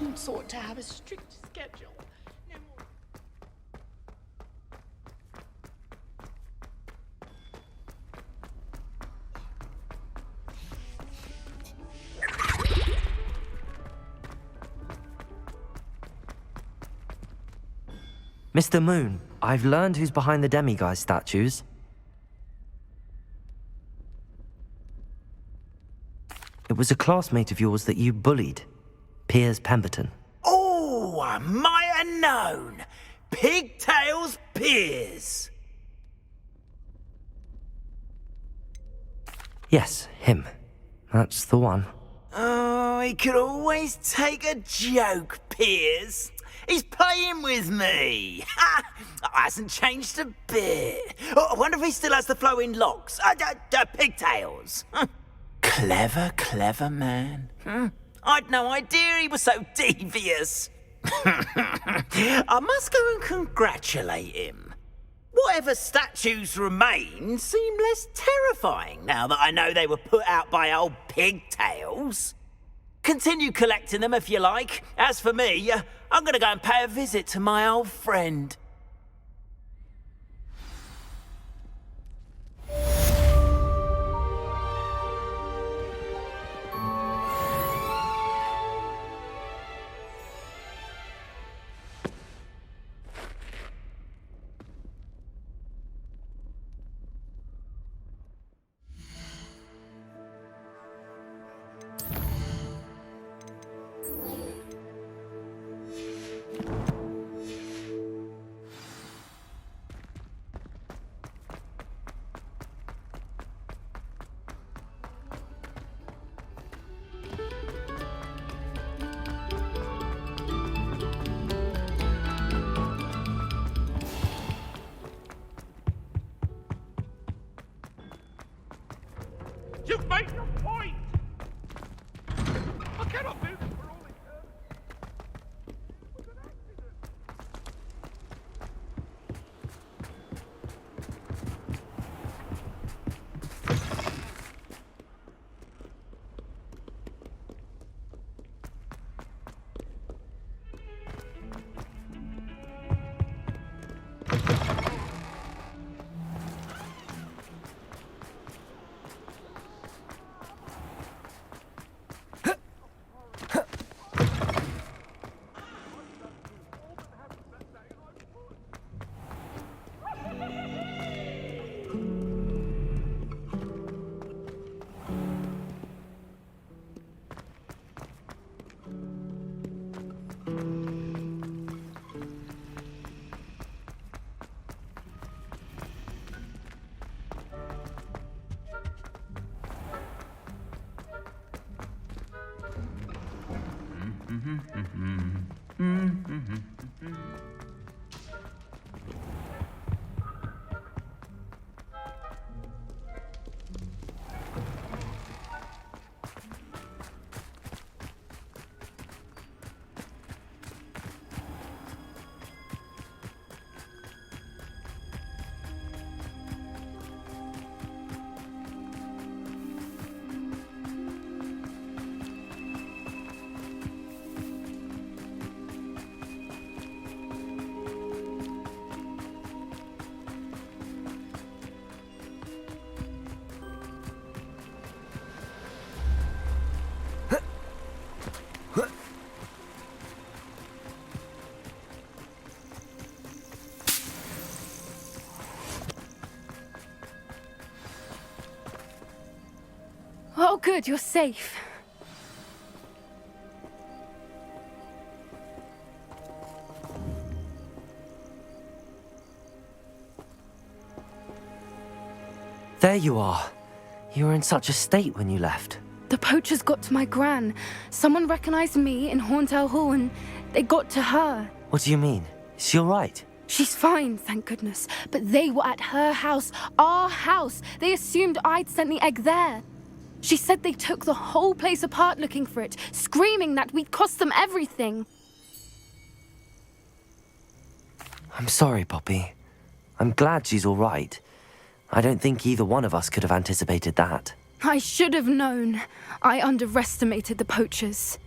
students ought to have a strict schedule. No more. Mr. Moon, I've learned who's behind the demiguise statues. It was a classmate of yours that you bullied, Piers Pemberton. Oh, I might have known. Pigtails Piers. Yes, him. That's the one. Oh, he could always take a joke, Piers. He's playing with me. Ha! Hasn't changed a bit. Oh, I wonder if he still has the flowing locks. Pigtails. Clever, clever man. I'd no idea he was so devious. I must go and congratulate him. Whatever statues remain seem less terrifying now that I know they were put out by old Pigtails. Continue collecting them if you like. As for me, I'm gonna go and pay a visit to my old friend. You've made your point! I cannot do this for all eternity. It was an accident. Oh, good, you're safe. There you are. You were in such a state when you left. The poachers got to my gran. Someone recognized me in Horntail Hall and they got to her. What do you mean? Is she all right? She's fine, thank goodness. But they were at her house, our house. They assumed I'd sent the egg there. She said they took the whole place apart looking for it, screaming that we'd cost them everything. I'm sorry, Poppy. I'm glad she's all right. I don't think either one of us could have anticipated that. I should have known. I underestimated the poachers.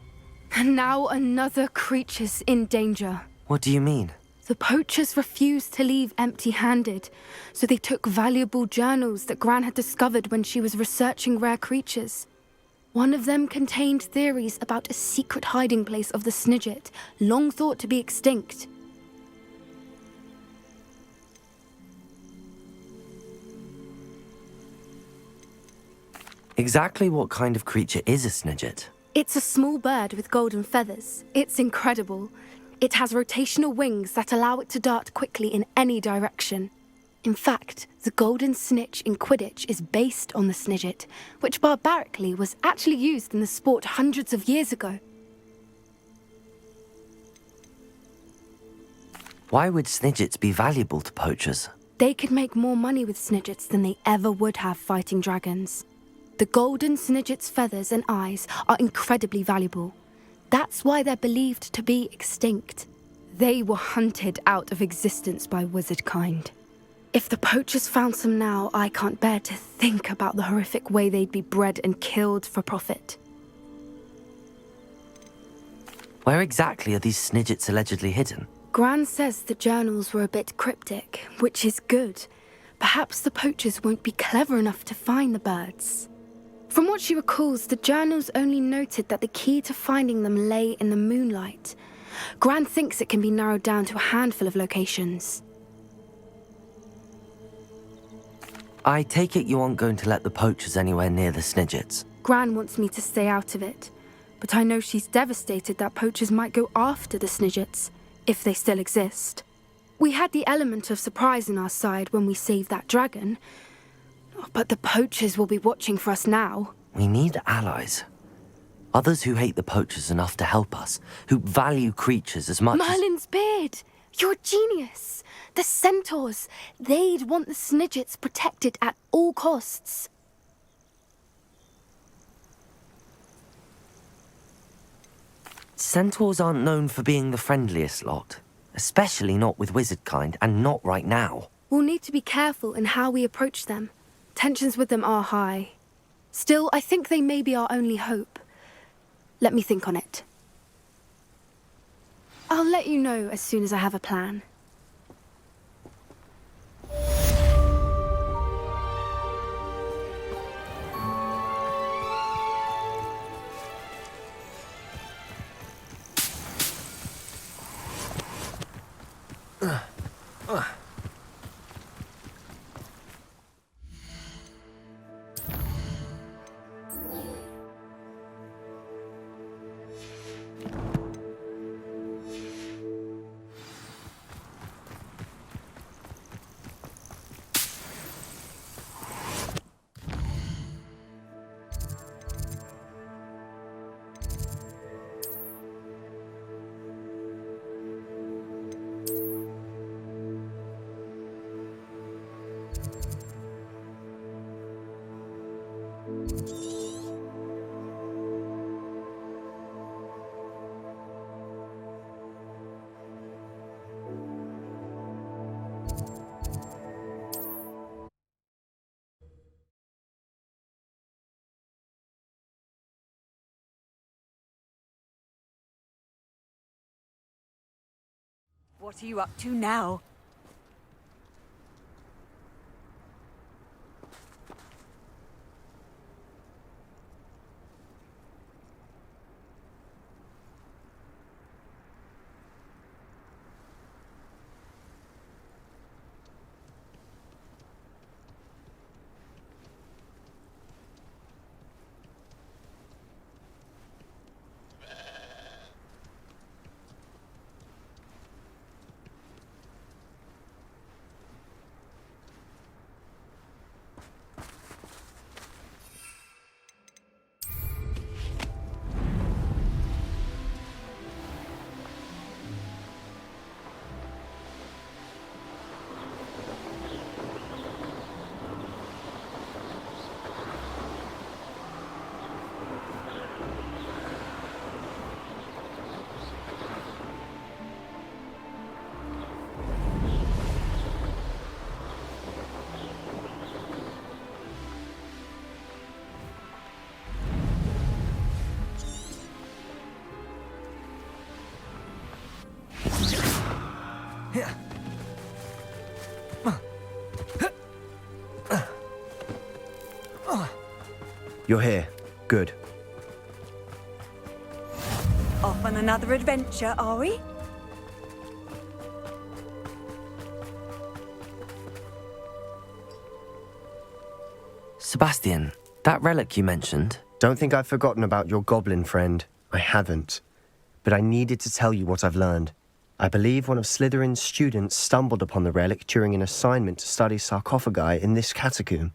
And now another creature's in danger. What do you mean? The poachers refused to leave empty-handed, so they took valuable journals that Gran had discovered when she was researching rare creatures. One of them contained theories about a secret hiding place of the Snidget, long thought to be extinct. Exactly what kind of creature is a Snidget? It's a small bird with golden feathers. It's incredible. It has rotational wings that allow it to dart quickly in any direction. In fact, the golden snitch in Quidditch is based on the Snidget, which barbarically was actually used in the sport hundreds of years ago. Why would Snidgets be valuable to poachers? They could make more money with Snidgets than they ever would have fighting dragons. The golden Snidget's feathers and eyes are incredibly valuable. That's why they're believed to be extinct. They were hunted out of existence by wizard kind. If the poachers found some now, I can't bear to think about the horrific way they'd be bred and killed for profit. Where exactly are these Snidgets allegedly hidden? Gran says the journals were a bit cryptic, which is good. Perhaps the poachers won't be clever enough to find the birds. From what she recalls, the journals only noted that the key to finding them lay in the moonlight. Gran thinks it can be narrowed down to a handful of locations. I take it you aren't going to let the poachers anywhere near the Snidgets. Gran wants me to stay out of it, but I know she's devastated that poachers might go after the Snidgets, if they still exist. We had the element of surprise on our side when we saved that dragon, but the poachers will be watching for us now. We need allies. Others who hate the poachers enough to help us, who value creatures as much as... Merlin's beard! You're a genius! The centaurs! They'd want the Snidgets protected at all costs. Centaurs aren't known for being the friendliest lot. Especially not with wizard kind, and not right now. We'll need to be careful in how we approach them. Tensions with them are high. Still, I think they may be our only hope. Let me think on it. I'll let you know as soon as I have a plan. What are you up to now? You're here. Good. Off on another adventure, are we? Sebastian, that relic you mentioned, Don't think I've forgotten about your goblin friend. I haven't. But I needed to tell you what I've learned. I believe one of Slytherin's students stumbled upon the relic during an assignment to study sarcophagi in this catacomb.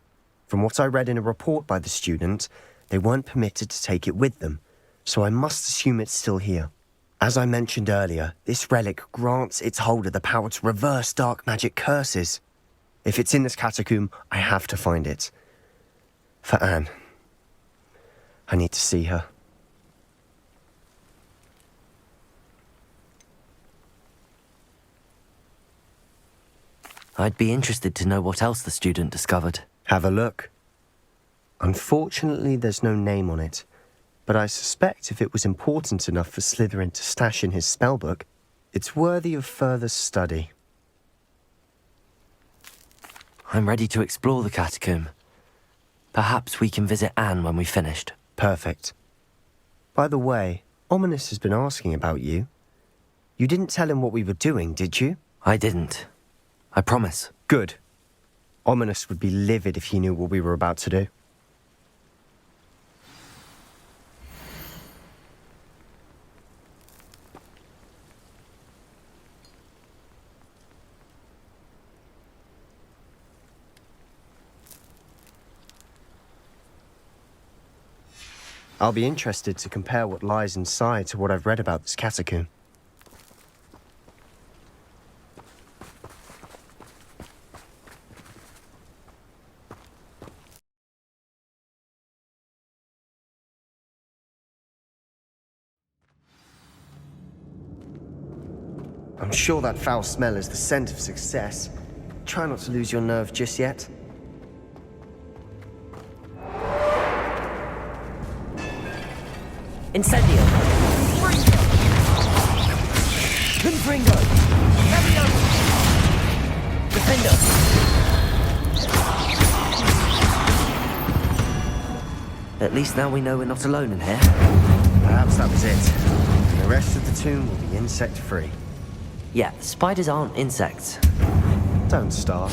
From what I read in a report by the student, they weren't permitted to take it with them, so I must assume it's still here. As I mentioned earlier, this relic grants its holder the power to reverse dark magic curses. If it's in this catacomb, I have to find it. For Anne. I need to see her. I'd be interested to know what else the student discovered. Have a look. Unfortunately, there's no name on it, but I suspect if it was important enough for Slytherin to stash in his spellbook, it's worthy of further study. I'm ready to explore the catacomb. Perhaps we can visit Anne when we've finished. Perfect. By the way, Ominous has been asking about you. You didn't tell him what we were doing, did you? I didn't. I promise. Good. Ominous would be livid if he knew what we were about to do. I'll be interested to compare what lies inside to what I've read about this catacomb. I'm sure that foul smell is the scent of success. Try not to lose your nerve just yet. Incendio! Confringo! Leviosa! Defender! At least now we know we're not alone in here. Perhaps that was it. The rest of the tomb will be insect-free. Yeah, spiders aren't insects. Don't start.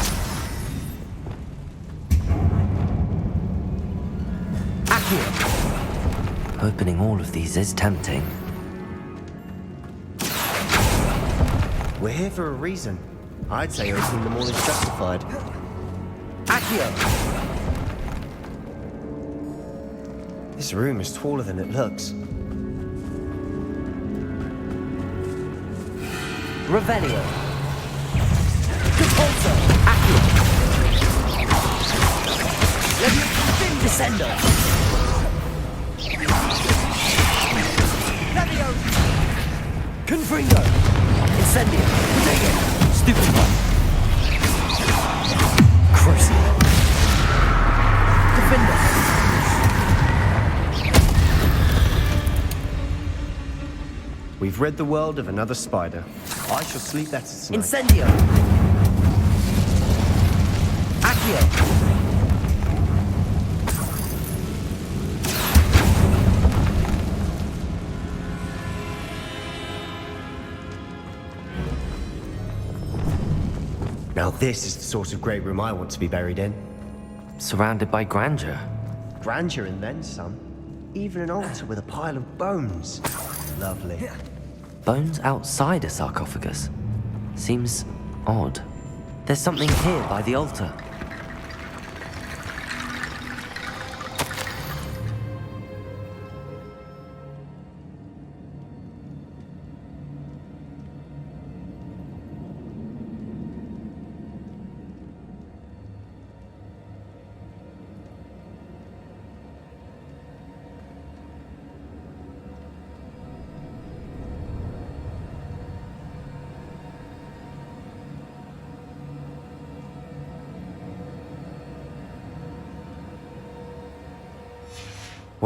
Accio! Opening all of these is tempting. We're here for a reason. I'd say opening them all is justified. Accio! This room is taller than it looks. Revelio! Repulso! Accio! Leviosa! Descendo! Confringo! Incendio! Protego! Stupid one! Crucio! Defender! We've rid the world of another spider. I shall sleep better tonight. Incendio! Accio! Now this is the sort of great room I want to be buried in. Surrounded by grandeur. Grandeur and then some. Even an altar with a pile of bones. Lovely. Bones outside a sarcophagus. Seems odd. There's something here by the altar.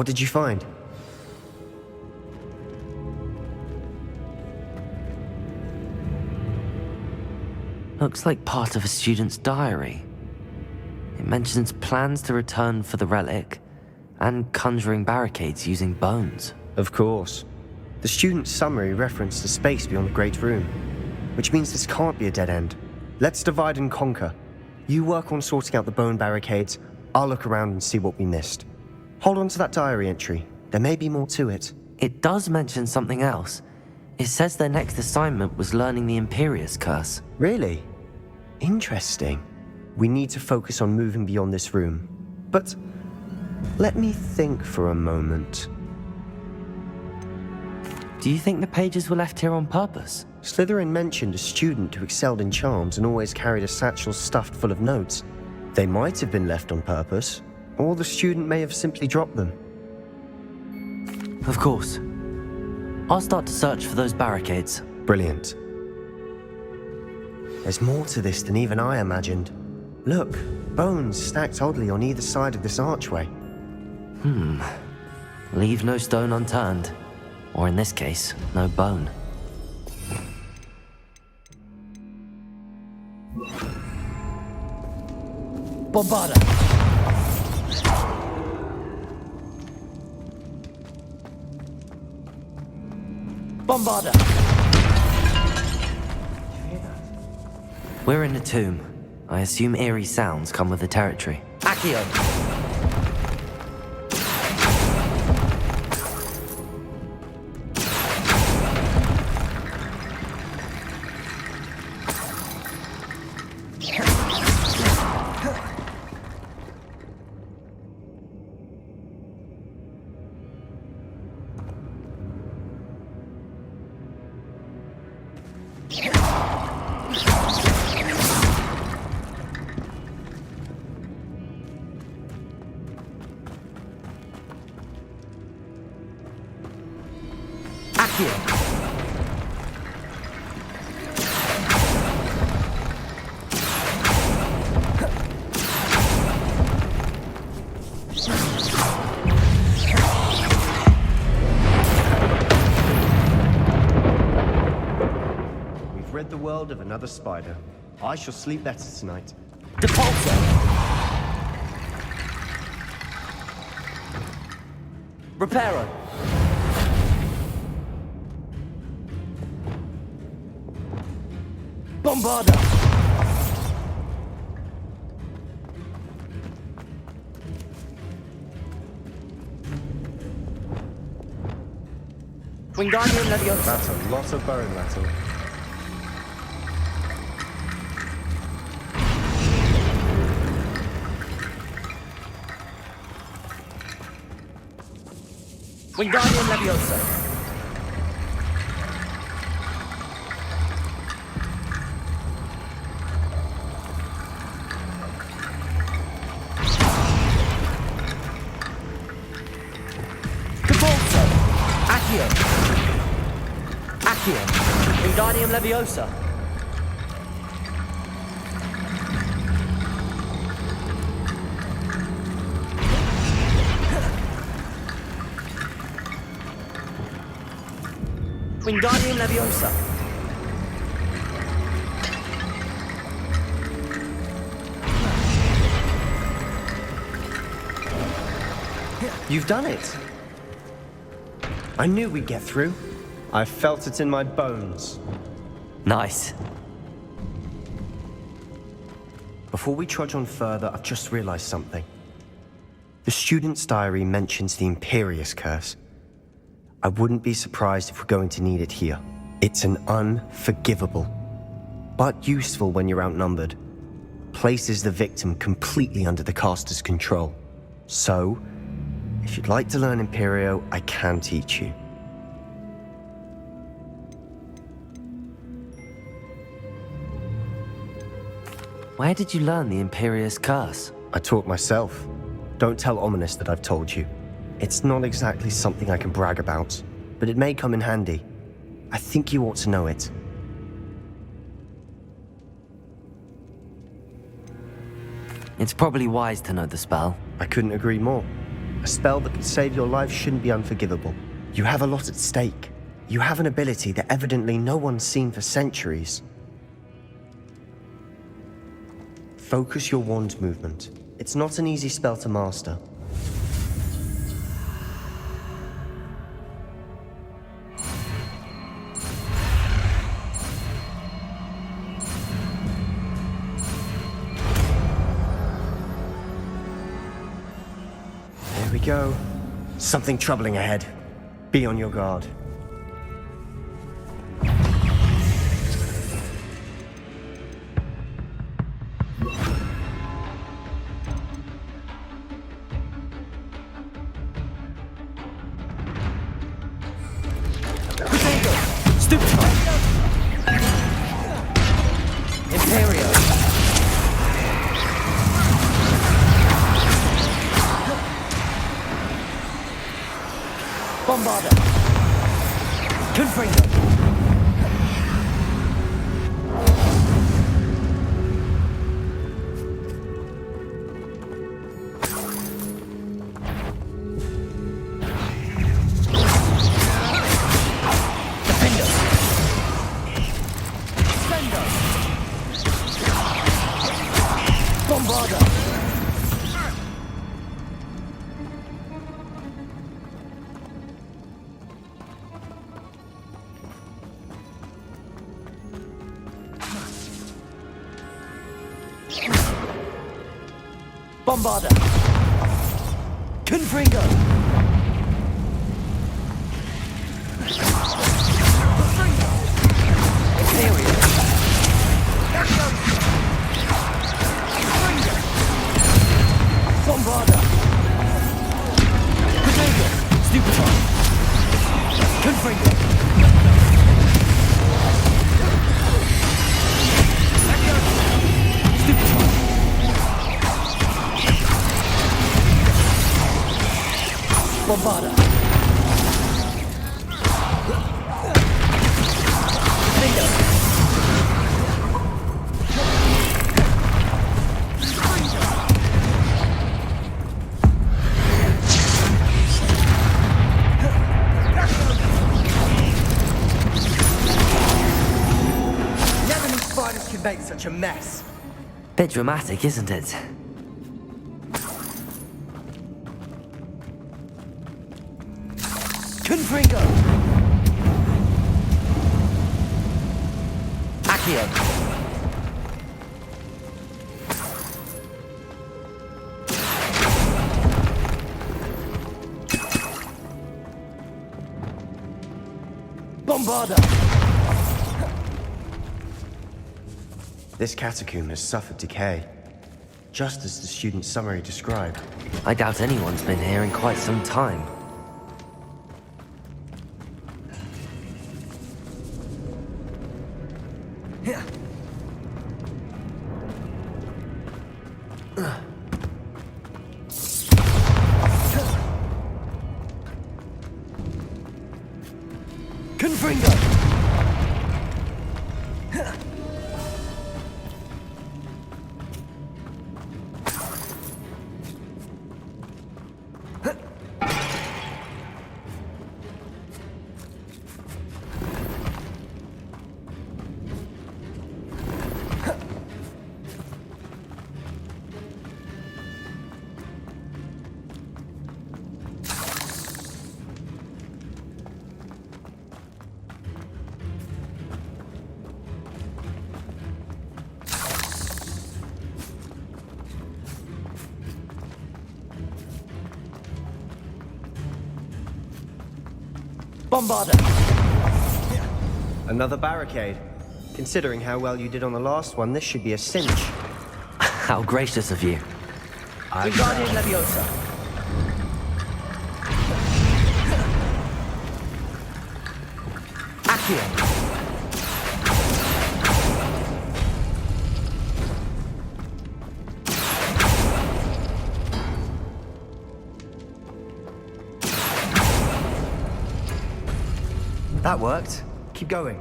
What did you find? Looks like part of a student's diary. It mentions plans to return for the relic And conjuring barricades using bones. Of course. The student's summary referenced a space beyond the Great Room, which means this can't be a dead end. Let's divide and conquer. You work on sorting out the bone barricades, I'll look around and see what we missed. Hold on to that diary entry. There may be more to it. It does mention something else. It says their next assignment was learning the Imperius Curse. Really? Interesting. We need to focus on moving beyond this room. But let me think for a moment. Do you think the pages were left here on purpose? Slytherin mentioned a student who excelled in charms and always carried a satchel stuffed full of notes. They might have been left on purpose, or the student may have simply dropped them. Of course. I'll start to search for those barricades. Brilliant. There's more to this than even I imagined. Look, bones stacked oddly on either side of this archway. Leave no stone unturned. Or in this case, no bone. Bombarda! Bombarda! We're in a tomb. I assume eerie sounds come with the territory. Accio! We've rid the world of another spider. I shall sleep better tonight. Depulso! Reparo! Bombarda! Wingardium Leviosa! That's a lot of bone rattle. Wingardium Leviosa! Depulso! Accio! Accio! Wingardium Leviosa! Wingardium Leviosa! You've done it! I knew we'd get through. I felt it in my bones. Nice. Before we trudge on further, I've just realized something. The student's diary mentions the Imperius Curse. I wouldn't be surprised if we're going to need it here. It's an unforgivable, but useful when you're outnumbered. Places the victim completely under the caster's control. So, if you'd like to learn Imperio, I can teach you. Where did you learn the Imperius Curse? I taught myself. Don't tell Ominous that I've told you. It's not exactly something I can brag about, but it may come in handy. I think you ought to know it. It's probably wise to know the spell. I couldn't agree more. A spell that could save your life shouldn't be unforgivable. You have a lot at stake. You have an ability that evidently no one's seen for centuries. Focus your wand movement. It's not an easy spell to master. Here we go. Something troubling ahead. Be on your guard. Imperius. Bombarder. Confringo. Bombarder. Confringo. Imperius. Bombarder. Confringo. Stupefy. Confringo. Stupefy. Bombarder. Bingo. Never knew spiders could make such a mess. Bit dramatic, isn't it? Confringo. Accio. Bombarder. This catacomb has suffered decay, just as the student's summary described. I doubt anyone's been here in quite some time. Confringo! Bombarder. Another barricade. Considering how well you did on the last one, this should be a cinch. How gracious of you. Guardian Leviosa. Accio. That worked. Keep going.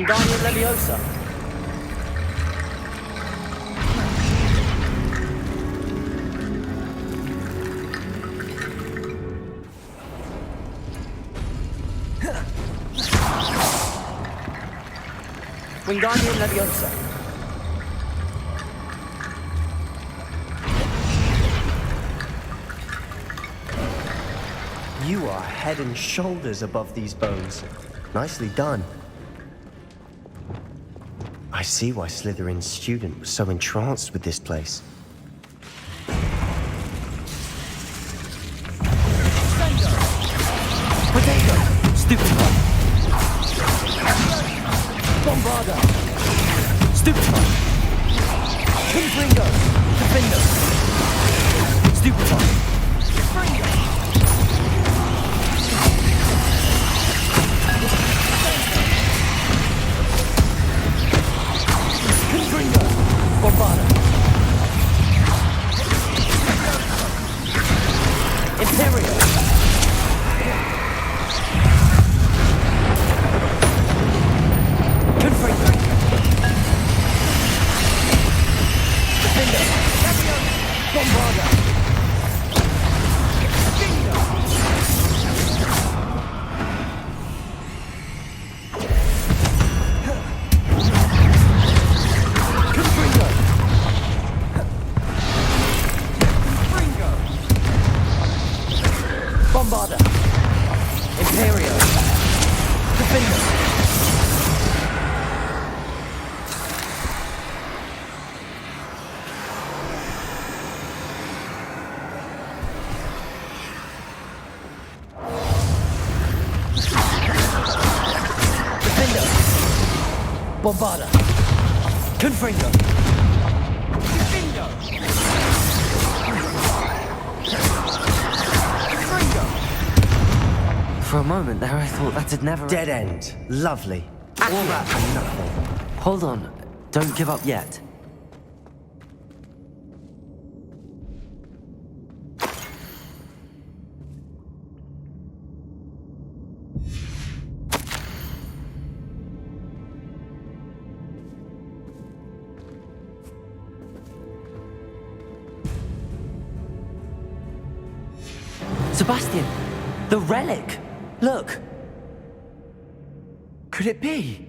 Guardian Leviosa. Wingardium Leviosa. You are head and shoulders above these bones. Nicely done. I see why Slytherin's student was so entranced with this place. Potato! Stupid one! Bombarda! Stupid one! Confringo! Defender! Stupid one! Confringo! Bombarda! Imperius! Confringo! Defender! Bombarda! Bombarda! Imperius! Defender! Defender! Bombarda! Confringo! Defender! For a moment there, I thought that had never... Dead end. Lovely. All that for nothing. Hold on. Don't give up yet. Sebastian! The relic! Look! Could it be?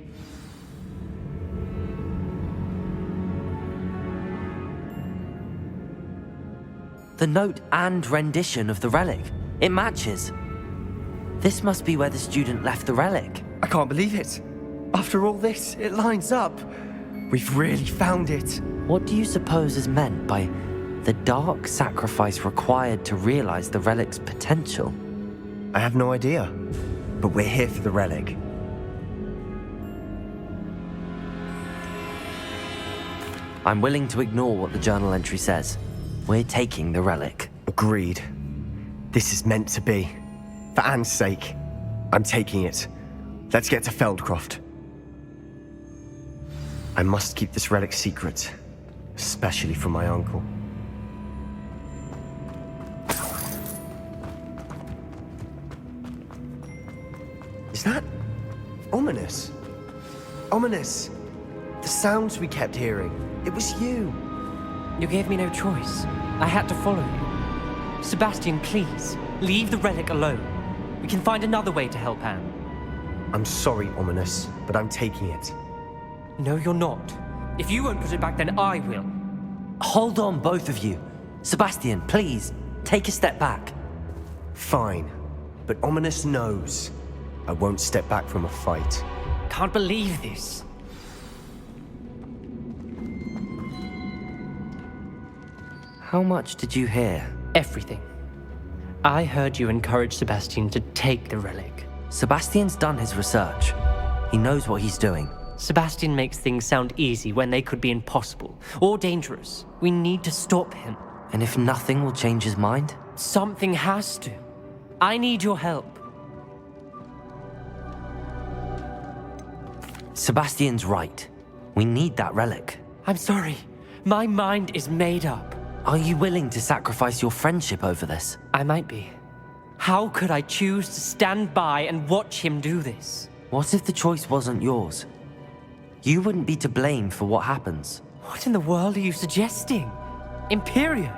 The note and rendition of the relic. It matches. This must be where the student left the relic. I can't believe it. After all this, it lines up. We've really found it. What do you suppose is meant by the dark sacrifice required to realize the relic's potential? I have no idea. But we're here for the relic. I'm willing to ignore what the journal entry says. We're taking the relic. Agreed. This is meant to be. For Anne's sake, I'm taking it. Let's get to Feldcroft. I must keep this relic secret, especially from my uncle. Is that ominous? Ominous. The sounds we kept hearing. It was you. You gave me no choice. I had to follow you. Sebastian, please, leave the relic alone. We can find another way to help Anne. I'm sorry, Ominous, but I'm taking it. No, you're not. If you won't put it back, then I will. Hold on, both of you. Sebastian, please, take a step back. Fine, but Ominous knows I won't step back from a fight. Can't believe this. How much did you hear? Everything. I heard you encourage Sebastian to take the relic. Sebastian's done his research. He knows what he's doing. Sebastian makes things sound easy when they could be impossible or dangerous. We need to stop him. And if nothing will change his mind? Something has to. I need your help. Sebastian's right. We need that relic. I'm sorry. My mind is made up. Are you willing to sacrifice your friendship over this? I might be. How could I choose to stand by and watch him do this? What if the choice wasn't yours? You wouldn't be to blame for what happens. What in the world are you suggesting? Imperius?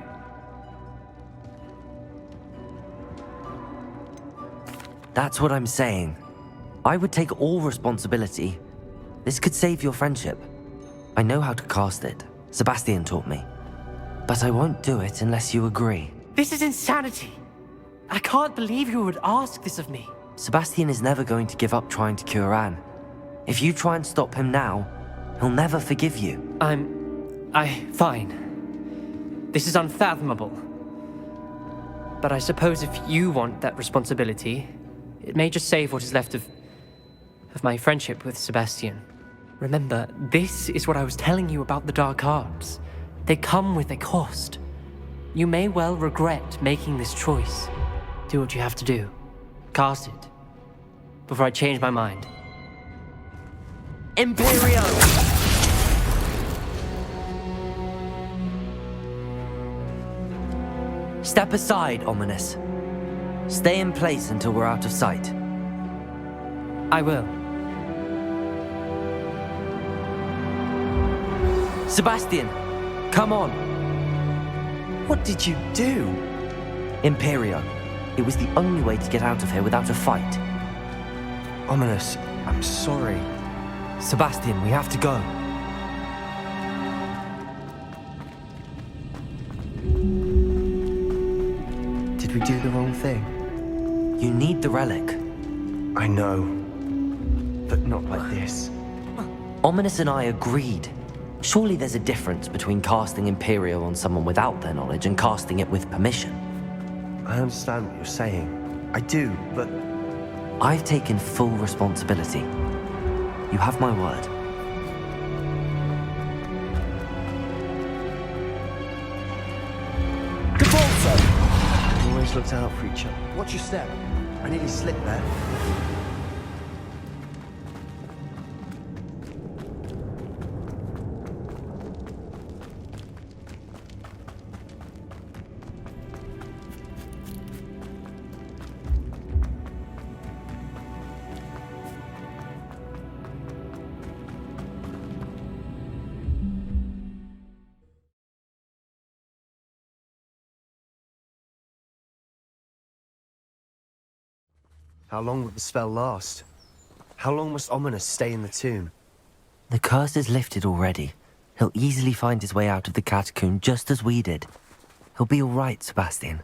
That's what I'm saying. I would take all responsibility. This could save your friendship. I know how to cast it. Sebastian taught me. But I won't do it unless you agree. This is insanity. I can't believe you would ask this of me. Sebastian is never going to give up trying to cure Anne. If you try and stop him now, he'll never forgive you. Fine. This is unfathomable. But I suppose if you want that responsibility, it may just save what is left of my friendship with Sebastian. Remember, this is what I was telling you about the dark arts. They come with a cost. You may well regret making this choice. Do what you have to do. Cast it. Before I change my mind. Imperio! Step aside, Ominous. Stay in place until we're out of sight. I will. Sebastian, come on. What did you do? Imperio. It was the only way to get out of here without a fight. Ominous, I'm sorry. Sebastian, we have to go. Did we do the wrong thing? You need the relic. I know. But not like this. Ominous and I agreed. Surely there's a difference between casting Imperio on someone without their knowledge and casting it with permission. I understand what you're saying. I do, but... I've taken full responsibility. You have my word. Good ball, sir! We always looked out for each other. Watch your step. I nearly slipped there. How long will the spell last? How long must Ominous stay in the tomb? The curse is lifted already. He'll easily find his way out of the catacomb just as we did. He'll be all right, Sebastian.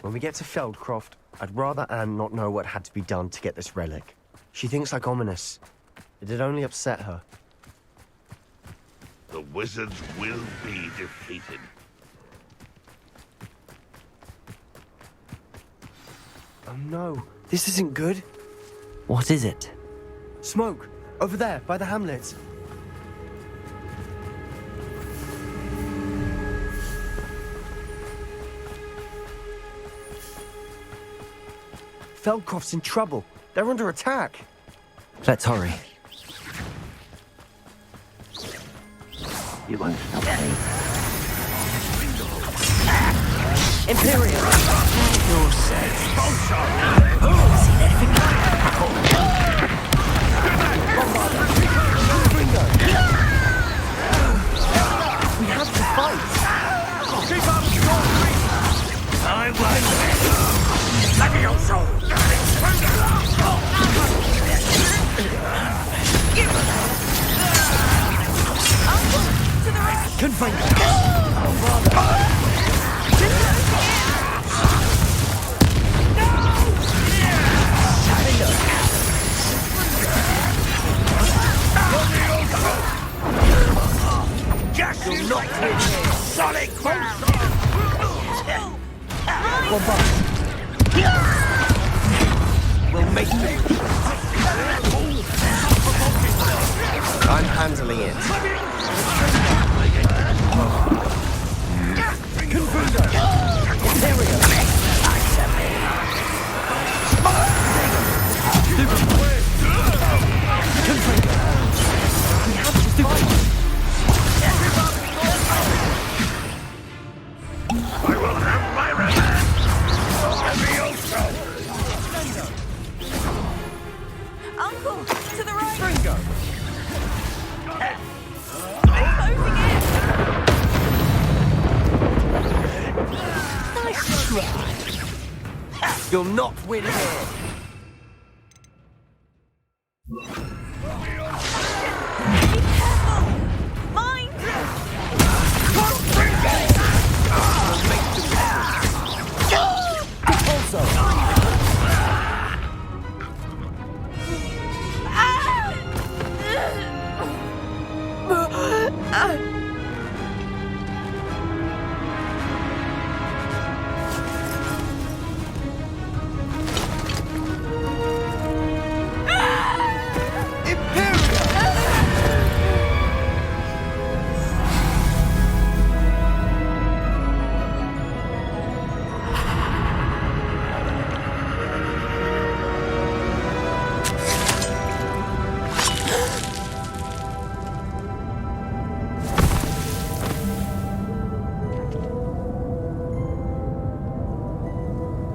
When we get to Feldcroft, I'd rather Anne not know what had to be done to get this relic. She thinks like Ominous. It'd only upset her. The wizards will be defeated. Oh no, this isn't good. What is it? Smoke! Over there, by the hamlet. Feldcroft's in trouble. They're under attack. Let's hurry. You won't stop me. Imperius! You're safe. We have to fight. Keep up your feet! I won't. Let me your soul. Just you not hit solid ground! We'll make it. I'm handling it. You'll not win here.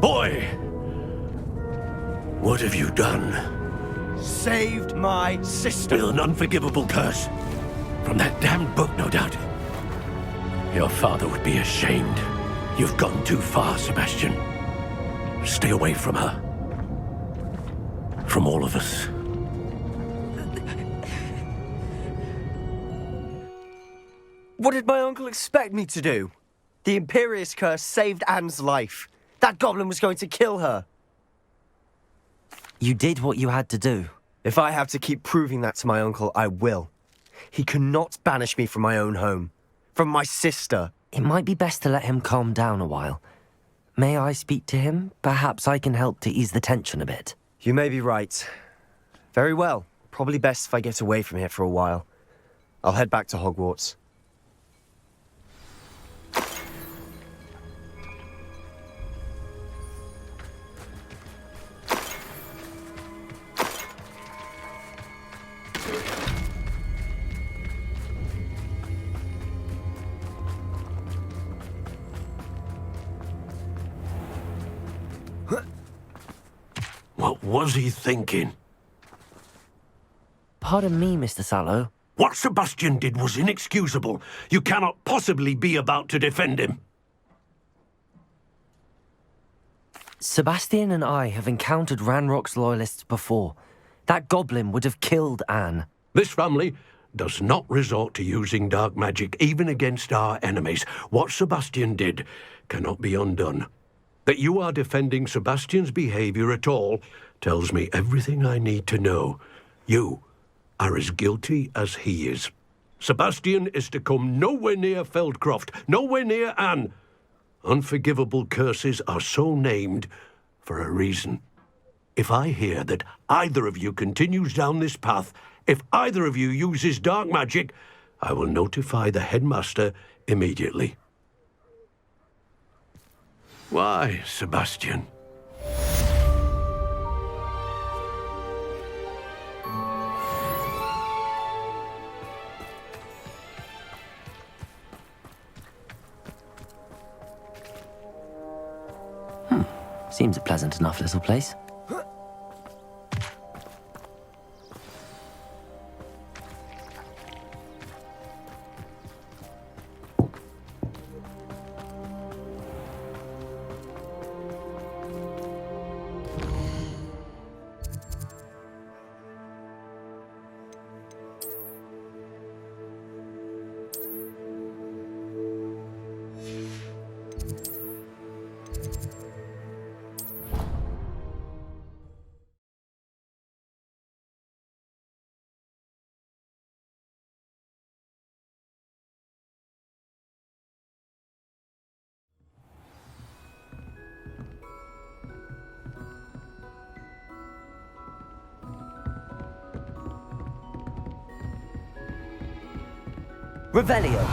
Boy! What have you done? Saved my sister. With an unforgivable curse. From that damned book, no doubt. Your father would be ashamed. You've gone too far, Sebastian. Stay away from her. From all of us. What did my uncle expect me to do? The Imperius Curse saved Anne's life. That goblin was going to kill her. You did what you had to do. If I have to keep proving that to my uncle, I will. He cannot banish me from my own home. From my sister. It might be best to let him calm down a while. May I speak to him? Perhaps I can help to ease the tension a bit. You may be right. Very well. Probably best if I get away from here for a while. I'll head back to Hogwarts. What was he thinking? Pardon me, Mr. Sallow. What Sebastian did was inexcusable. You cannot possibly be about to defend him. Sebastian and I have encountered Ranrock's loyalists before. That goblin would have killed Anne. This family does not resort to using dark magic, even against our enemies. What Sebastian did cannot be undone. That you are defending Sebastian's behavior at all tells me everything I need to know. You are as guilty as he is. Sebastian is to come nowhere near Feldcroft, nowhere near Anne. Unforgivable curses are so named for a reason. If I hear that either of you continues down this path, if either of you uses dark magic, I will notify the headmaster immediately. Why, Sebastian? Seems a pleasant enough little place. Revelio.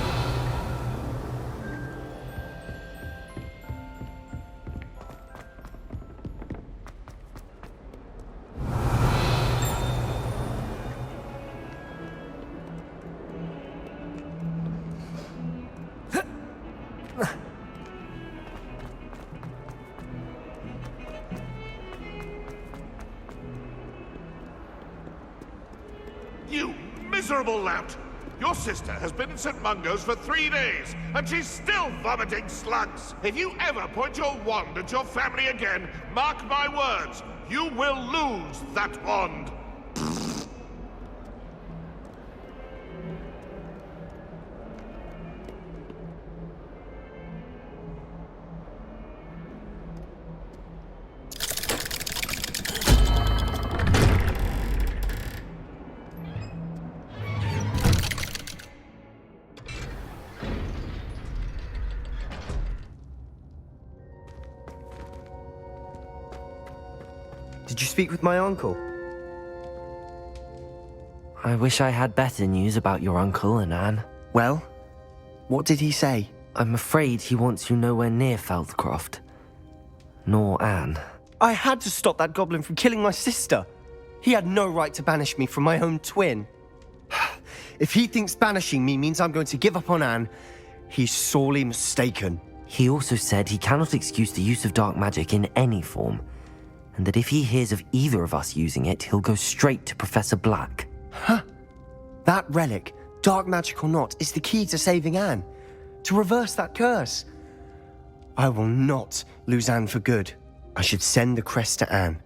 You miserable lout! Your sister has been in St. Mungo's for 3 days, and she's still vomiting slugs. If you ever point your wand at your family again, mark my words, you will lose that wand. Did you speak with my uncle? I wish I had better news about your uncle and Anne. Well, what did he say? I'm afraid he wants you nowhere near Feldcroft. Nor Anne. I had to stop that goblin from killing my sister. He had no right to banish me from my own twin. If he thinks banishing me means I'm going to give up on Anne, he's sorely mistaken. He also said he cannot excuse the use of dark magic in any form, and that if he hears of either of us using it, he'll go straight to Professor Black. Huh? That relic, dark magic or not, is the key to saving Anne. To reverse that curse. I will not lose Anne for good. I should send the crest to Anne.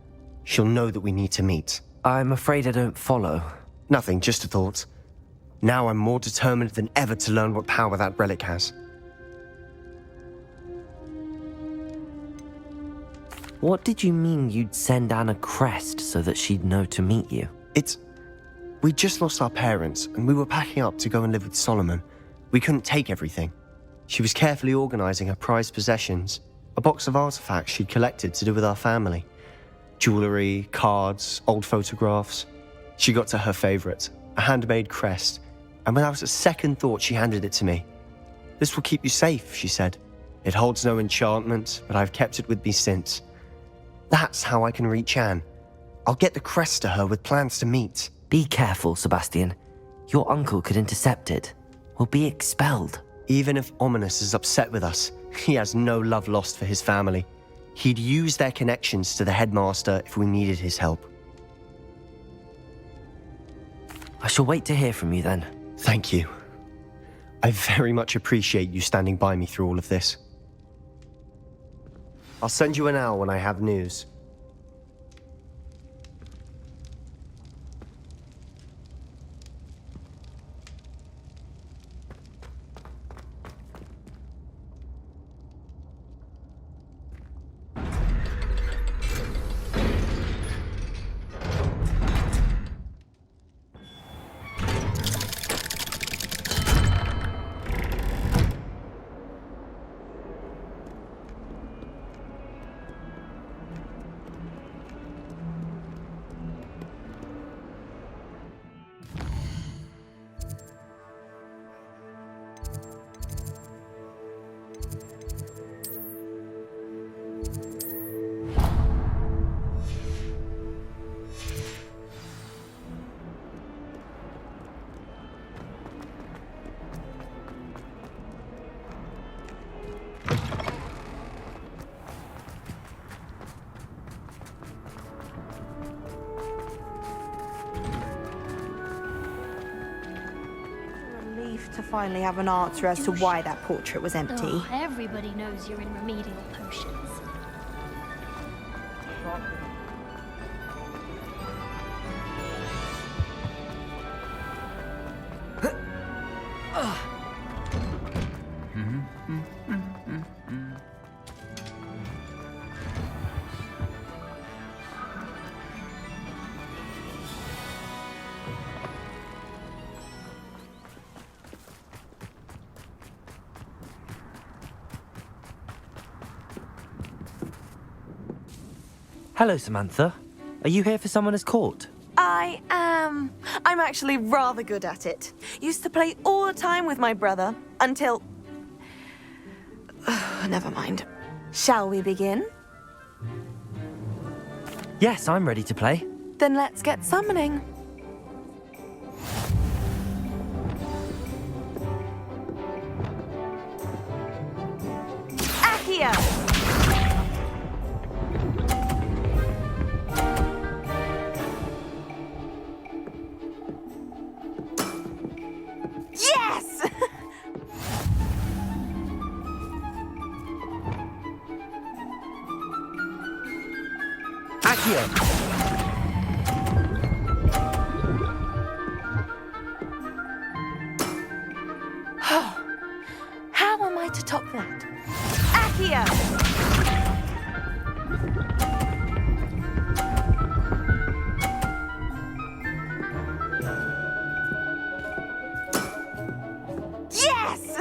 She'll know that we need to meet. I'm afraid I don't follow. Nothing, just a thought. Now I'm more determined than ever to learn what power that relic has. What did you mean you'd send Anne a crest so that she'd know to meet you? We just lost our parents, and we were packing up to go and live with Solomon. We couldn't take everything. She was carefully organizing her prized possessions, a box of artifacts she'd collected to do with our family. Jewelry, cards, old photographs. She got to her favorite, a handmade crest, and without a second thought she handed it to me. "This will keep you safe," she said. "It holds no enchantment, but I've kept it with me since. That's how I can reach Anne. I'll get the crest to her with plans to meet." Be careful, Sebastian. Your uncle could intercept it. We'll be expelled. Even if Ominous is upset with us, he has no love lost for his family. He'd use their connections to the headmaster if we needed his help. I shall wait to hear from you then. Thank you. I very much appreciate you standing by me through all of this. I'll send you an owl when I have news. To finally have an answer as to why that portrait was empty. Oh, everybody knows you're in remedial potions. Hello, Samantha. Are you here for Summoner's Court? I am. I'm actually rather good at it. Used to play all the time with my brother, until... Never mind. Shall we begin? Yes, I'm ready to play. Then let's get summoning. Accio! Accio! How am I to top that? Accio! Yes!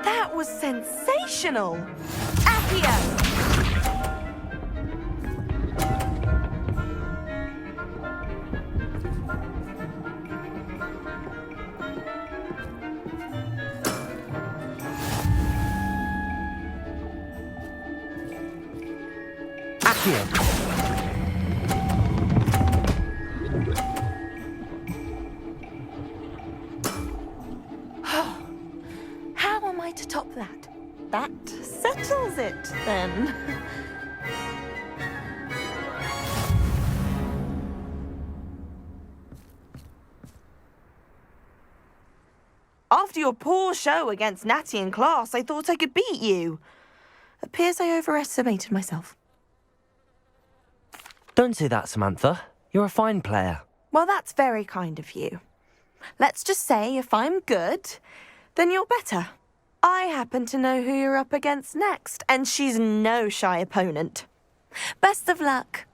That was sensational! Accio! Accio! How am I to top that? That settles it, then. After your poor show against Natty in class, I thought I could beat you. Appears I overestimated myself. Don't say that, Samantha. You're a fine player. Well, that's very kind of you. Let's just say if I'm good, then you're better. I happen to know who you're up against next, and she's no shy opponent. Best of luck.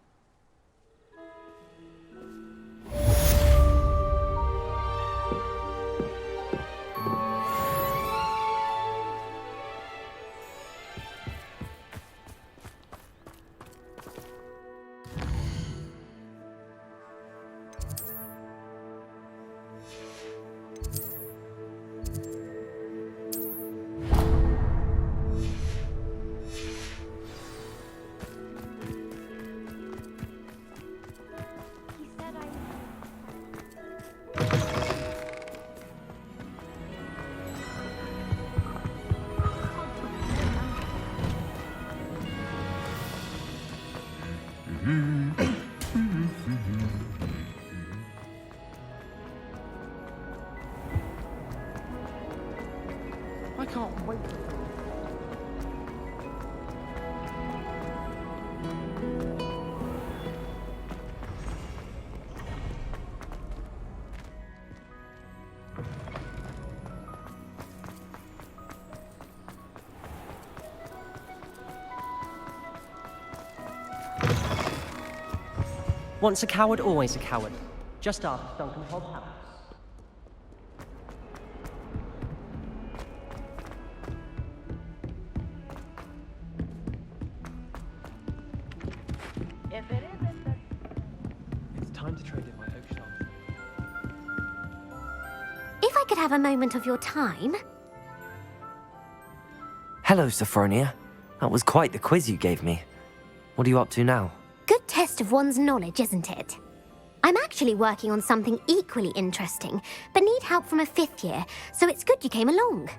I can't wait. Once a coward, always a coward. Just after Duncan Hobbs. If it isn't, then... It's time to trade in my oak sharp. If I could have a moment of your time. Hello, Sophronia. That was quite the quiz you gave me. What are you up to now? Good test of one's knowledge, isn't it? I'm actually working on something equally interesting, but need help from a 5th year, so it's good you came along.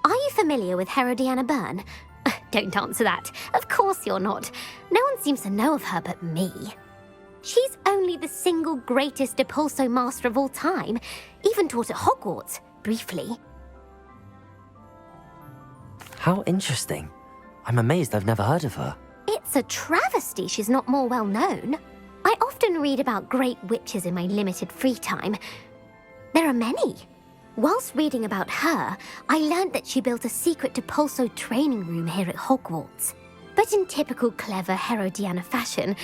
Are you familiar with Herodiana Byrne? Don't answer that. Of course you're not. No one seems to know of her but me. She's only the single greatest Depulso master of all time, even taught at Hogwarts, briefly. How interesting. I'm amazed I've never heard of her. It's a travesty she's not more well known. I often read about great witches in my limited free time. There are many. Whilst reading about her, I learned that she built a secret Depulso training room here at Hogwarts. But in typical clever Herodiana fashion,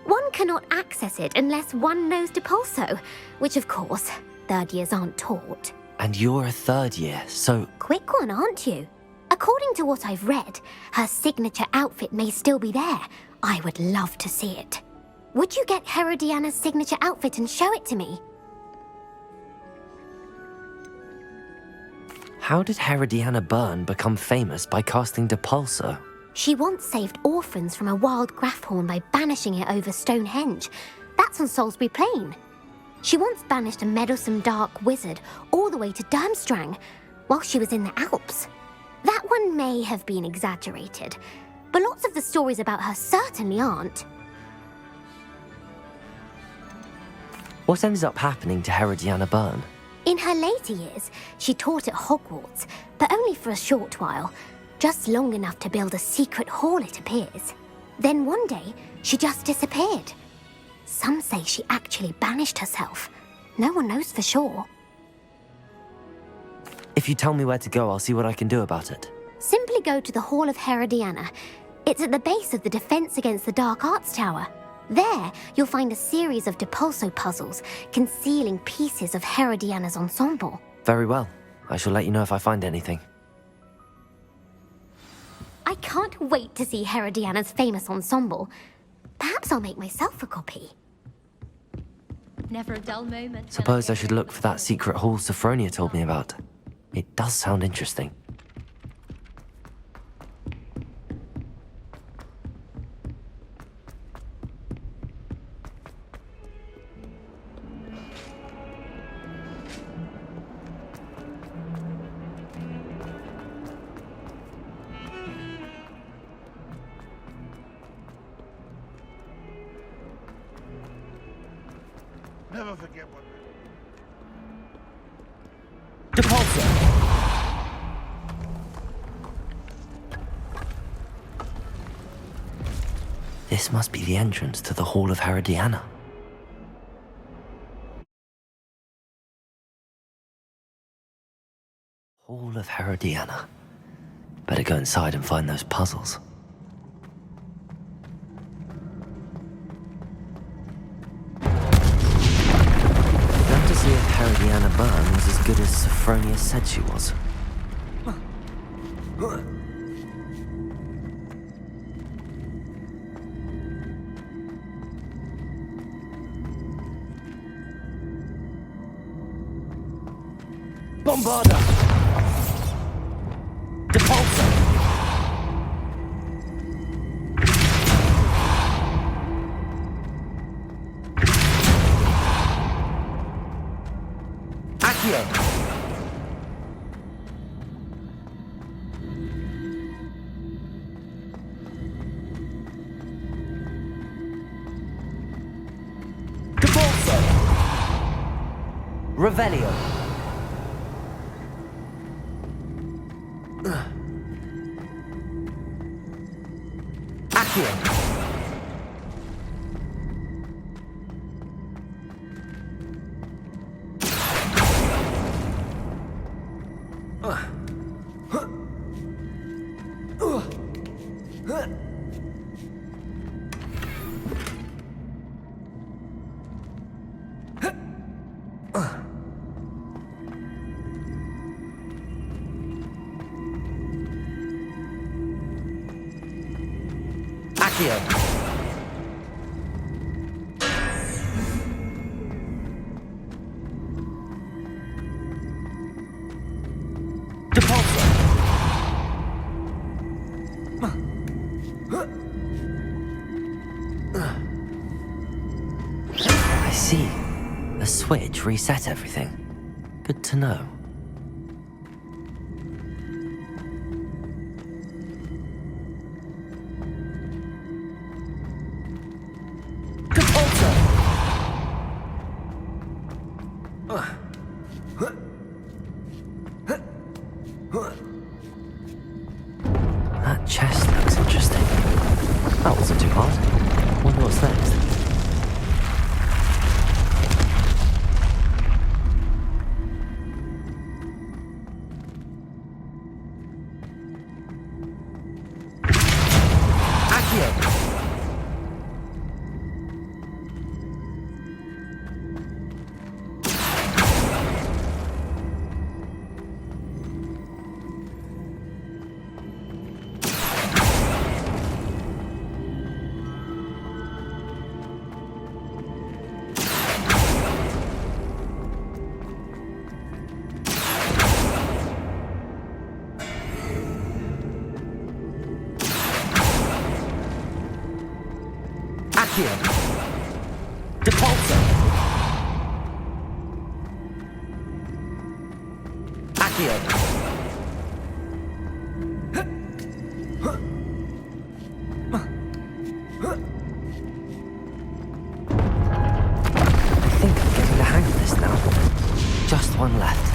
one cannot access it unless one knows Depulso, which of course, 3rd years aren't taught. And you're a 3rd year, so... Quick one, aren't you? According to what I've read, her signature outfit may still be there. I would love to see it. Would you get Herodiana's signature outfit and show it to me? How did Herodiana Byrne become famous by casting Depulso? She once saved orphans from a wild Grafhorn by banishing it over Stonehenge. That's on Salisbury Plain. She once banished a meddlesome dark wizard all the way to Durmstrang while she was in the Alps. That one may have been exaggerated, but lots of the stories about her certainly aren't. What ended up happening to Herodiana Byrne? In her later years, she taught at Hogwarts, but only for a short while. Just long enough to build a secret hall, it appears. Then one day, she just disappeared. Some say she actually banished herself. No one knows for sure. If you tell me where to go, I'll see what I can do about it. Simply go to the Hall of Herodiana. It's at the base of the Defense Against the Dark Arts Tower. There, you'll find a series of Depulso puzzles concealing pieces of Herodiana's ensemble. Very well. I shall let you know if I find anything. I can't wait to see Herodiana's famous ensemble. Perhaps I'll make myself a copy. Never a dull moment. Suppose I should look for that secret hall Sophronia told me about. It does sound interesting. Never forget what... Depulso! This must be the entrance to the Hall of Herodiana. Hall of Herodiana. Better go inside and find those puzzles. Time to see if Herodiana Byrne was as good as Sophronia said she was. Bombarda! Depulso! Accio! Depulso! Revelio! Accio! Accio! Depulso! I see. A switch reset everything. Good to know. That chest looks interesting. That wasn't too hard. Wonder what's next. Accio! Accio! Depulso! Accio! I think I'm just one left.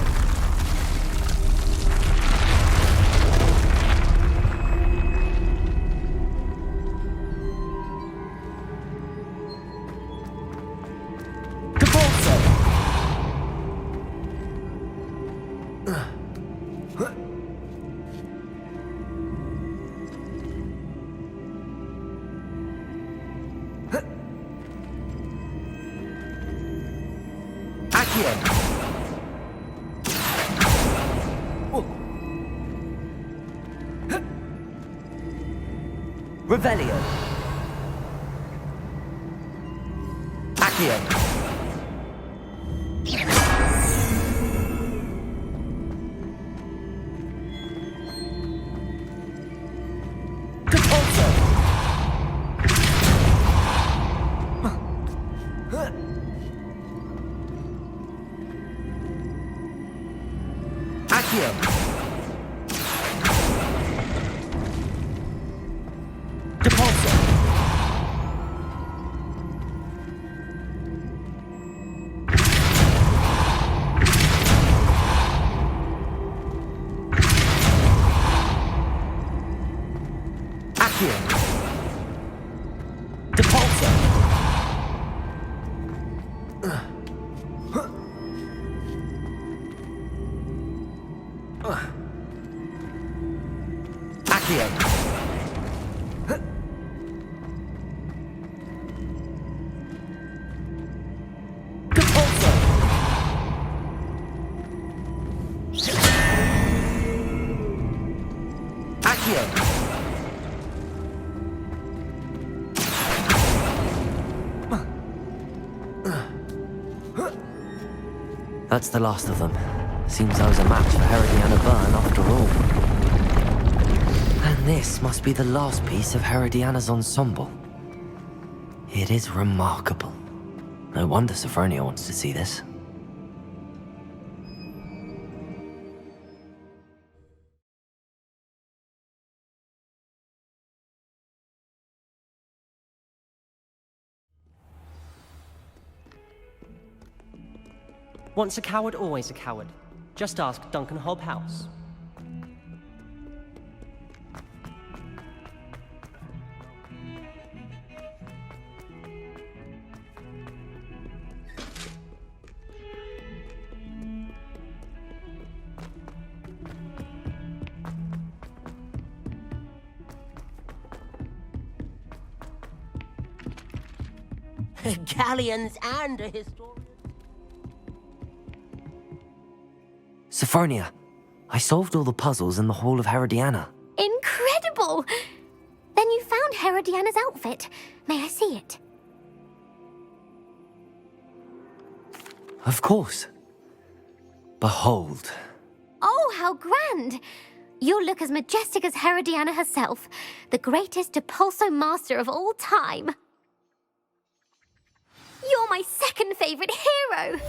Revelio. Accio. Depulso. Accio. Depulso. Accio. Depulso. Accio. That's the last of them. Seems I was a match for Herodiana Byrne after all. And this must be the last piece of Herodiana's ensemble. It is remarkable. No wonder Sophronia wants to see this. Once a coward, always a coward. Just ask Duncan Hobhouse. Galleons and a historian. Sophronia, I solved all the puzzles in the Hall of Herodiana. Incredible! Then you found Herodiana's outfit. May I see it? Of course. Behold. Oh, how grand! You'll look as majestic as Herodiana herself, the greatest Depulso master of all time. You're my second favorite hero!